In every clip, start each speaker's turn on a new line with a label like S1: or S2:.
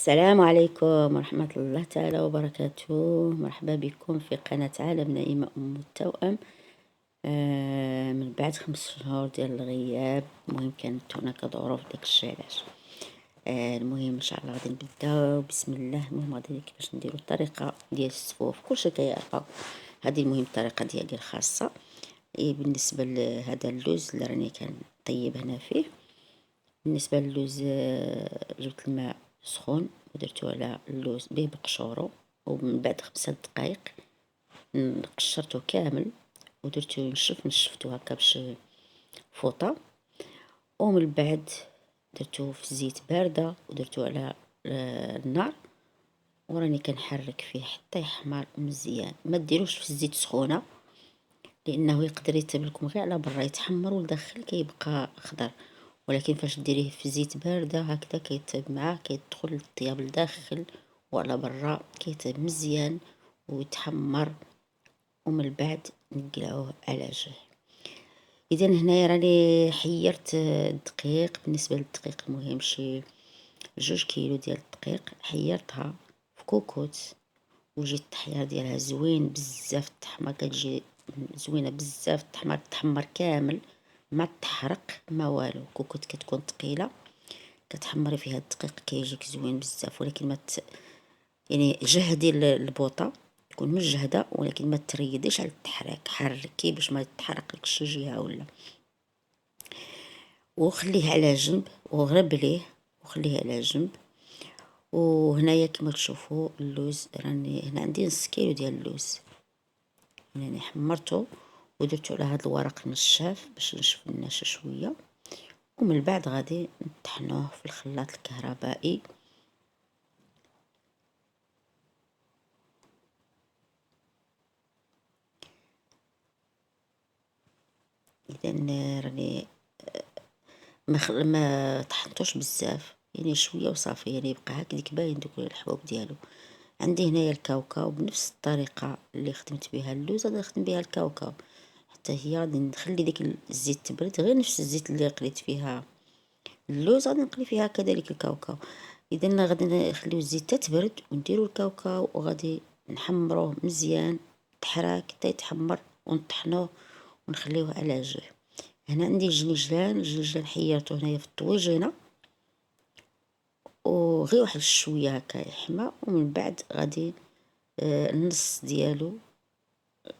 S1: السلام عليكم ورحمة الله تعالى وبركاته. مرحبا بكم في قناة عالم نائمة أم التوأم. من بعد 5 شهور ديال الغياب، المهم كانت هناك ظروف داكشي علاش. المهم ان شاء الله غادي نبداو بسم الله. المهم غادي كيفاش نديرو الطريقة ديال السفوف، كلشي كيعرفها. هذه المهم الطريقة ديالي الخاصة. بالنسبة لهذا اللوز اللي راني كنطيب هنا فيه، بالنسبة للوز جبت الماء سخون ودرتو على اللوز به بقشورو، ومن بعد 5 دقائق قشرته كامل ودرتو نشفتو هكا باش فوطه، ومن بعد درتو في زيت باردة ودرتو على النار، وراني كنحرك فيه حتى يحمر مزيان. ما ديروش في الزيت سخونة لانه يقدر يتبل لكم غير على برا، يتحمر والداخل كيبقى خضر، ولكن فاش ديريه في زيت باردة هكذا كيطيب معاه، كيدخل الطياب لداخل وعلى برا، كيطيب مزيان ويتحمر، ومن بعد نقلعوه على جهه. اذا هنايا راني حيرت الدقيق. بالنسبه للدقيق المهم شي 2 كيلو ديال الدقيق، حيرتها في كوكوت، وجيت التحيار ديالها زوين بزاف، التحمر كتجي زوينه بزاف، تحمر كامل، ما تحرق ما والو. كوكوت كتكون ثقيله، كتحمري فيها الدقيق كيجيك زوين بزاف، ولكن ما يعني جهدي البوطه تكون مجهده، ولكن ما تريديش على التحريك، حركي باش ما يتحرقلكش شي جهه ولا. وخليه على جنب وغربليه وخليه على جنب. وهنايا كما تشوفوا اللوز، راني هنا عندي نص كيلو ديال اللوز، يعني حمرته ودرتو على هذا الورق النشاف باش نشف النشا شويه، ومن بعد غادي نطحنوه في الخلاط الكهربائي. اذا راني ما طحنتوش بزاف، يعني شويه وصافي، يعني يبقى هكذاك باين دوك الحبوب ديالو. عندي هنايا الكاوكاو بنفس الطريقه اللي خدمت بها اللوز غادي نخدم بها الكاوكاو حتى هي. غادي نخلي ديك الزيت تبرد، غير نفس الزيت اللي قليت فيها اللوز غادي نقلي فيها كذلك الكاوكاو. اذا غادي نخليو الزيت تبرد ونديرو الكاوكاو، وغادي نحمروه مزيان تحراك حتى يتحمر، ونطحنوه ونخليوه على جهه. هنا عندي الجنجلان حيرته هنايا في الطويجينه، وغير واحد شويه هكا يحمى، ومن بعد غادي النص ديالو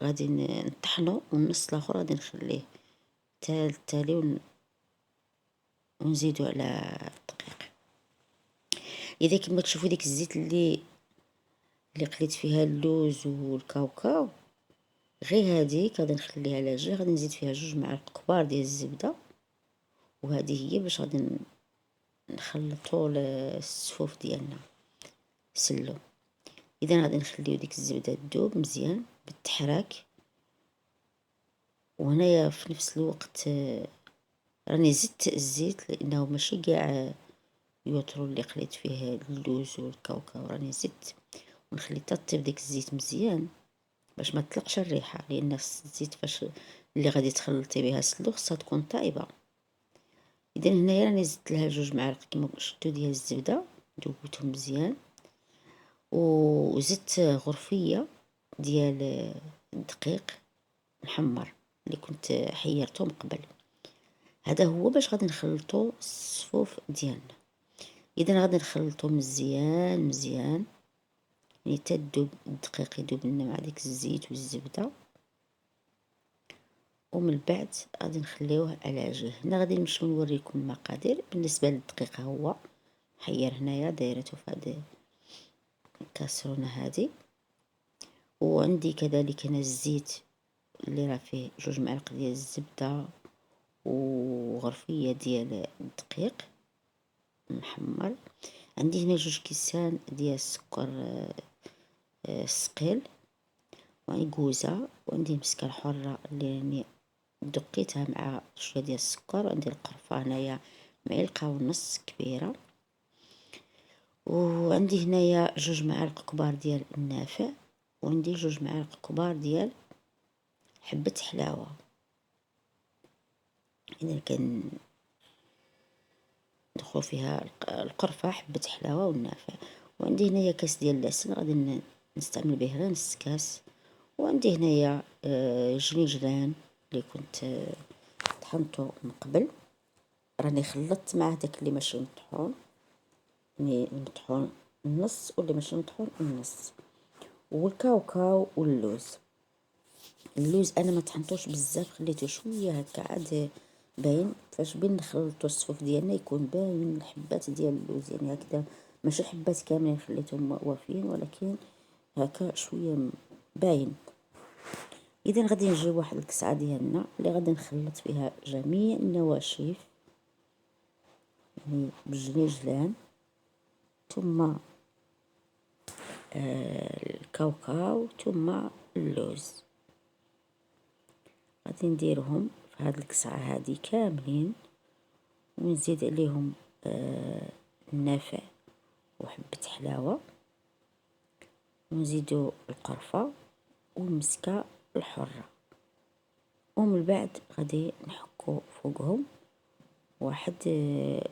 S1: غادي نطحنو، والنص الاخر غادي نخليه تالي ونزيدو على الدقيق. اذا كما تشوفوا ديك الزيت اللي قليت فيها اللوز والكاوكاو، غير هذيك غادي نخليها على جهه. غادي نزيد فيها 2 معالق كبار ديال الزبده، وهذه هي باش غادي نخلطوا السفوف ديالنا سلو. اذا غادي نخليو ديك الزبده تذوب مزيان بالتحراك. وهنايا في نفس الوقت راني زدت الزيت، لانه ماشي كاع يوترو اللي قليت فيه اللوز والكاوكاو، راني زدت ونخلي تطيب ديك الزيت مزيان باش ما تطلقش الريحه، لان الزيت فاش اللي غادي تخلطي بها السلو خصها تكون طايبه. اذا هنايا راني زدت لها 2 معالق كما شفتوا ديال الزبده، ذوبتهم مزيان، وزدت غرفيه ديال الدقيق محمر اللي كنت حيرته من قبل. هذا هو باش غادي نخلطوا الصفوف ديالنا. اذا غادي نخلطوا مزيان مزيان، يعني تذوب الدقيق، يذوب لنا مع ديك الزيت والزبده، ومن بعد غادي نخليوه على جهه. هنا غادي نمشيو نوريكم المقادير. بالنسبه للدقيق هو محير هنايا، دايرته في هذه الكاسرونه هذه، وعندي كذلك هنا الزيت اللي راه فيه 2 معالق ديال الزبده وغرفيه ديال الدقيق محمر. عندي هنا 2 كيسان ديال السكر الثقيل، وعندي كوزه، وعندي مسكه حره اللي راني دقيتها مع شويه ديال السكر، وعندي القرفه هنايا 1.5 معلقة كبيره، وعندي هنايا 2 معالق كبار ديال النافع، وعندي 2 معالق كبار ديال حبه حلاوه. اذا ندخل فيها القرفه، حبه حلاوه والنافع، وعندي هنايا كاس ديال العسل غادي نستعمل به غير نص كاس. وعندي هنايا جنيجلان اللي كنت طحنته من قبل، راني خلطت مع داك اللي ماشي مطحون، يعني المطحون النص واللي ماشي مطحون النص، والكاوكاو واللوز. اللوز انا ما طحنتوش بزاف، خليته شويه هكا عاد باين، فاش بين نخلطو الصفوف ديالنا يكون باين الحبات ديال اللوز، يعني هكذا ماشي الحبات كاملين خليتهم وافيين، ولكن هكا شويه باين. اذا غادي نجيب واحد الكسعه ديالنا اللي غادي نخلط فيها جميع النواشف، يعني بالجنيجلان ثم الكاوكاو ثم اللوز. غادي نديرهم في هاد الكسعه هادي كاملين، ونزيد عليهم النافع وحبة حلاوة، ونزيدو القرفة والمسكة الحرة، ومن بعد غادي نحكو فوقهم واحد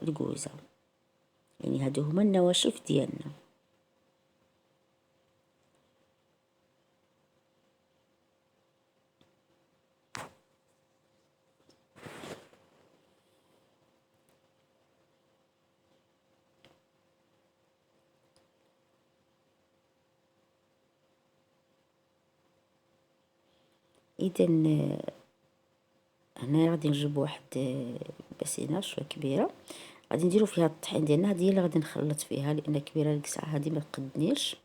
S1: الكوزة. يعني هادو هما النواشف ديالنا. اذا هنا غادي نجيب واحد باسينه شويه كبيره، غادي نديرو فيها الطحين ديالنا. هادي هي اللي غادي نخلط فيها لان كبيره الكسعه هادي ما قدنيش.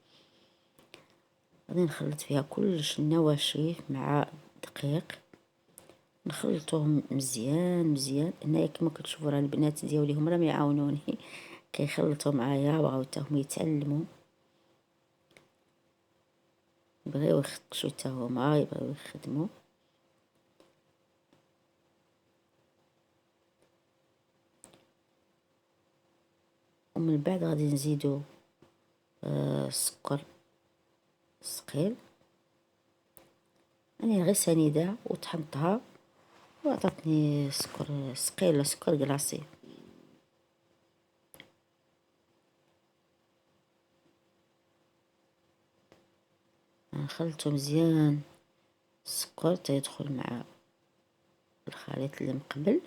S1: غادي نخلط فيها كلش النواشف مع الدقيق، نخلطوهم مزيان مزيان. هنايا كما كتشوفوا راه البنات ديالي هما راهم يعاونوني كيخلطوا معايا، بغاو حتى هما يتعلموا، بغاو يخدشوا حتى هما يبغيو يخدموا. ومن بعد غادي نزيدو السكر ثقيل، انا غير سنيده وطحنتها وعطاتني سكر ثقيل، سكر كلاصي. نخلطو مزيان السكر تيدخل مع الخليط اللي مقبل.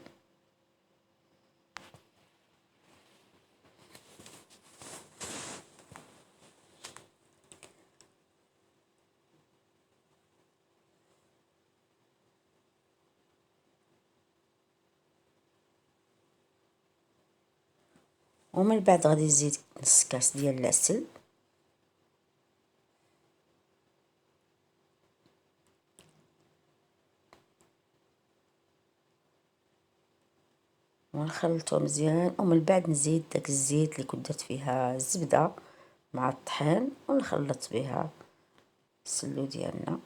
S1: ومن بعد غادي نزيد نص كاس ديال العسل، ونخلطو مزيان. ومن بعد نزيد داك الزيت اللي كنت درت فيها الزبده مع الطحين، ونخلط بها السلو ديالنا.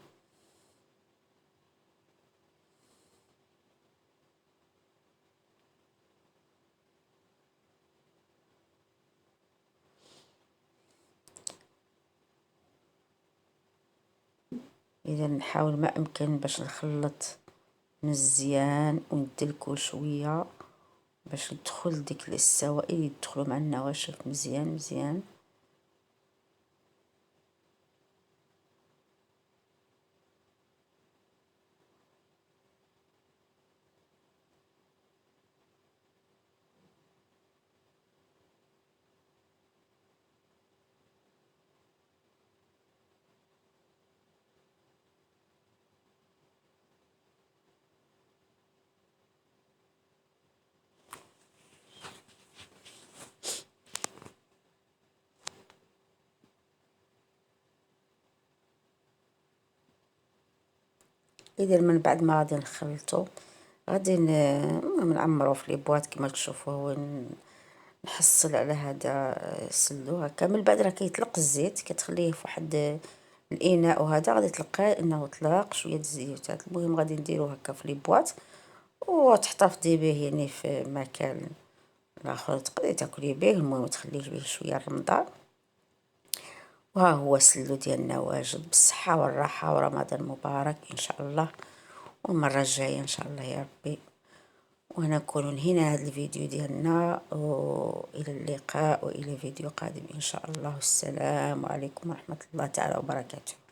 S1: اذا نحاول ما امكن باش نخلط مزيان وندلكو شويه باش تدخل ديك السوائل يدخلوا مع النواشف مزيان مزيان. اذا من بعد ما غادي نخلطو غادي نعمرو في لي بواط كما تشوفوا، ونحصل على هذا السلو هكا. من بعد راه كيطلق الزيت، كتخليه في واحد الاناء، وهذا غادي تلقاه انه طلق شويه الزيوت. المهم غادي نديروه هكا في لي بواط وتحتفظي به يعني في مكان اخر تقدري تاكلي به. المهم تخليه به شويه رمضان. وها هو السلو ديالنا واجد بالصحه والراحه، ورمضان مبارك ان شاء الله، والمره الجايه ان شاء الله يا ربي. ونكون هنا هذا الفيديو ديالنا، وإلى اللقاء وإلى فيديو قادم إن شاء الله. السلام عليكم ورحمة الله تعالى وبركاته.